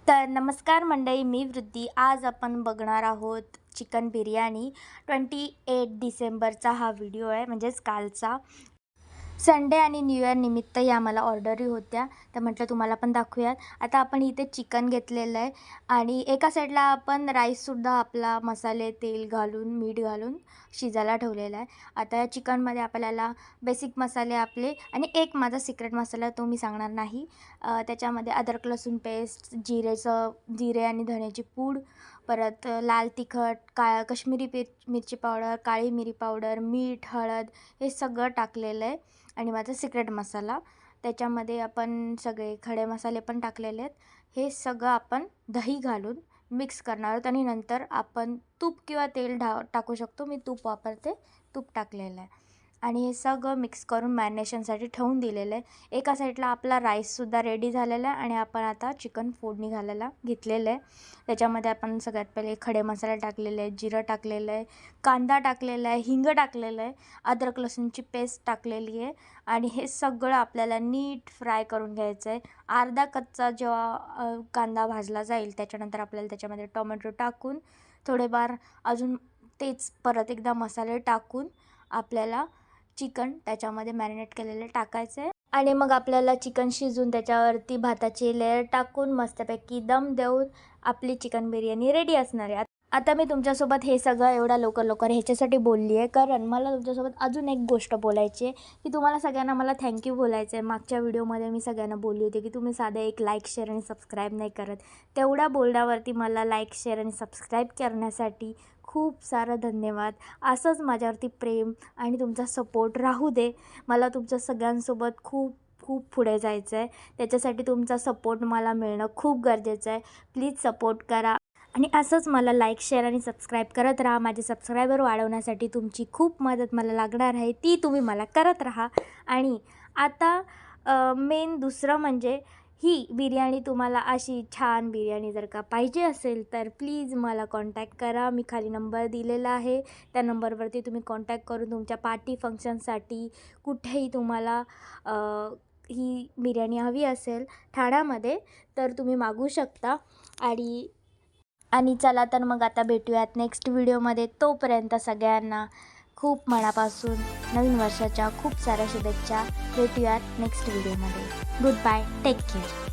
तर नमस्कार मंडळी, मी वृद्धी. आज आपण बघणार आहोत चिकन बिर्याणी. 28 डिसेंबरचा हा व्हिडिओ आहे, म्हणजेच कालचा. संडे आणि न्यू इयर निमित्त या मला ऑर्डरी होत्या, तर म्हटलं तुम्हाला पण दाखवूयात. आता आपण इथे चिकन घेतलेलं आहे आणि एका साईडला आपण राईससुद्धा आपला मसाले, तेल घालून, मीठ घालून शिजायला ठेवलेला आहे. आता या चिकनमध्ये आपल्याला बेसिक मसाले आपले आणि एक माझा सिक्रेट मसाला तो मी सांगणार नाही. त्याच्यामध्ये अद्रक लसूण पेस्ट, जिरे आणि धण्याची पूड, परत लाल तिखट, कश्मीरी मिरची पावडर, काळी मिरी पावडर, मीठ, हळद हे सगळं टाकलेलं आहे. आणि माझा सिक्रेट मसाला, त्याच्यामध्ये आपण सगळे खडे मसाले पण टाकलेले आहेत. हे सगळं आपण दही घालून मिक्स करणार आहोत आणि नंतर आपण तूप किंवा तेल टाकू शकतो. मी तूप वापरते, तूप टाकलेलं आहे. आणि हे सगळं मिक्स करून मॅरिनेशनसाठी ठेवून दिलेलं आहे. एका साईडला आपला राईससुद्धा रेडी झालेला आहे आणि आपण आता चिकन फोडणी घालायला घेतलेलं आहे. त्याच्यामध्ये आपण सगळ्यात पहिले खडे मसाले टाकलेले आहेत, जिरं टाकलेलं आहे, कांदा टाकलेला आहे, हिंग टाकलेलं आहे, अद्रक लसूणची पेस्ट टाकलेली आहे आणि हे सगळं आपल्याला नीट फ्राय करून घ्यायचं आहे. अर्धा कच्चा जेव्हा कांदा भाजला जाईल त्याच्यानंतर आपल्याला त्याच्यामध्ये टोमॅटो टाकून थोडेफार अजून तेच परत एकदा मसाले टाकून आपल्याला चिकन त्याच्यामध्ये मॅरिनेट केलेलं टाकायचं आहे आणि मग आपल्याला चिकन शिजून त्याच्यावरती भाताची लेयर टाकून मस्तपैकी दम देऊन आपली चिकन बिर्याणी रेडी असणार आहे. आता मी तुमच्यासोबत हे सगळं एवढा लवकर ह्याच्यासाठी बोलली आहे कारण मला तुमच्यासोबत अजून एक गोष्ट बोलायची आहे की तुम्हाला सगळ्यांना मला थँक्यू बोलायचं आहे. मागच्या व्हिडिओमध्ये मी सगळ्यांना बोलली होती की तुम्ही साधं एक लाईक, शेअर आणि सबस्क्राईब नाही करत. तेवढ्या बोलण्यावरती मला लाईक, शेअर आणि सबस्क्राईब करण्यासाठी खूप सारं धन्यवाद. असंच माझ्यावरती प्रेम आणि तुमचा सपोर्ट राहू दे. मला तुमच्या सगळ्यांसोबत खूप खूप पुढे जायचं आहे. त्याच्यासाठी तुमचा सपोर्ट मला मिळणं खूप गरजेचं आहे. प्लीज सपोर्ट करा आणि असंच मला लाईक, शेअर आणि सबस्क्राईब करत राहा. माझे सबस्क्रायबर वाढवण्यासाठी तुमची खूप मदत मला लागणार आहे, ती तुम्ही मला करत राहा. आणि आता मेन दुसरं म्हणजे ही बिर्याणी, तुम्हाला अशी छान बिर्याणी जर का पाहिजे असेल तर प्लीज मला कॉन्टॅक्ट करा. मी खाली नंबर दिलेला आहे, त्या नंबरवरती तुम्ही कॉन्टॅक्ट करून तुमच्या पार्टी फंक्शनसाठी कुठेही तुम्हाला ही बिर्याणी हवी असेल ठाण्यामध्ये तर तुम्ही मागू शकता. आणि चला तर मग आता भेटूयात नेक्स्ट व्हिडिओमध्ये. तोपर्यंत सगळ्यांना खूप मनापासून नवीन वर्षाच्या खूप साऱ्या शुभेच्छा. भेटूयात नेक्स्ट व्हिडिओमध्ये. Good bye, take care.